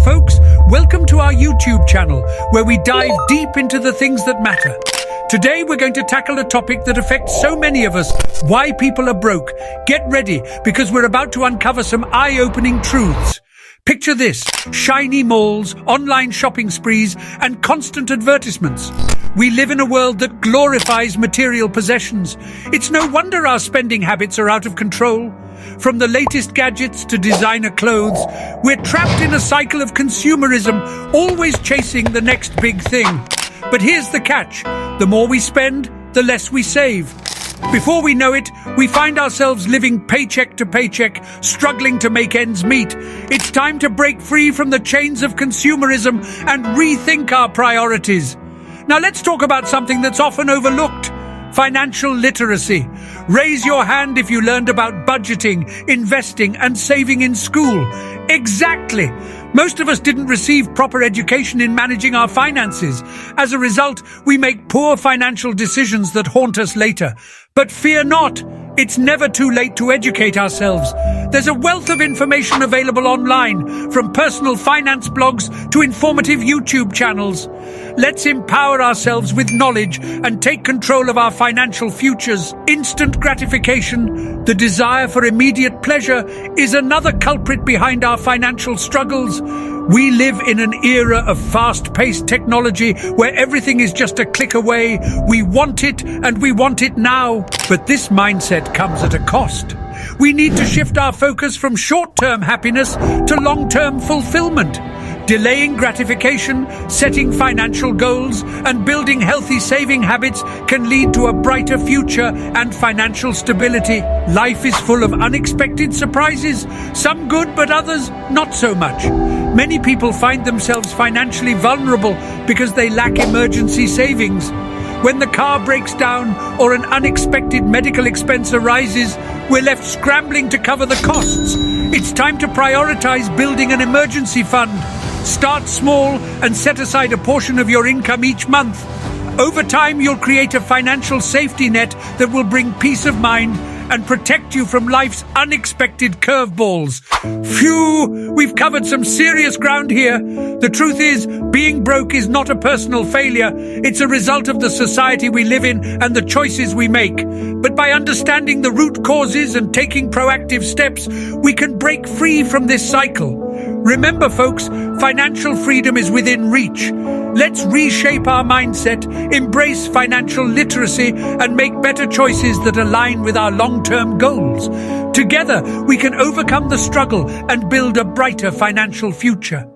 folks. Welcome to our YouTube channel, where we dive deep into the things that matter. Today, we're going to tackle a topic that affects so many of us: why people are broke. Get ready, because we're about to uncover some eye-opening truths. Picture this: shiny malls, online shopping sprees, and constant advertisements. We live in a world that glorifies material possessions. It's no wonder our spending habits are out of control. From the latest gadgets to designer clothes, we're trapped in a cycle of consumerism, always chasing the next big thing. But here's the catch: the more we spend, the less we save. Before we know it, we find ourselves living paycheck to paycheck, struggling to make ends meet. It's time to break free from the chains of consumerism and rethink our priorities. Now let's talk about something that's often overlooked: financial literacy. Raise your hand if you learned about budgeting, investing, and saving in school. Exactly! Most of us didn't receive proper education in managing our finances. As a result, we make poor financial decisions that haunt us later. But fear not, it's never too late to educate ourselves. There's a wealth of information available online, from personal finance blogs to informative YouTube channels. Let's empower ourselves with knowledge and take control of our financial futures. Instant gratification, the desire for immediate pleasure, is another culprit behind our financial struggles. We live in an era of fast-paced technology where everything is just a click away. We want it, and we want it now. But this mindset comes at a cost. We need to shift our focus from short-term happiness to long-term fulfillment. Delaying gratification, setting financial goals, and building healthy saving habits can lead to a brighter future and financial stability. Life is full of unexpected surprises, some good but others not so much. Many people find themselves financially vulnerable because they lack emergency savings. When the car breaks down or an unexpected medical expense arises, we're left scrambling to cover the costs. It's time to prioritize building an emergency fund. Start small and set aside a portion of your income each month. Over time, you'll create a financial safety net that will bring peace of mind and protect you from life's unexpected curveballs. Phew, we've covered some serious ground here. The truth is, being broke is not a personal failure. It's a result of the society we live in and the choices we make. But by understanding the root causes and taking proactive steps, we can break free from this cycle. Remember, folks, financial freedom is within reach. Let's reshape our mindset, embrace financial literacy, and make better choices that align with our long-term goals. Together, we can overcome the struggle and build a brighter financial future.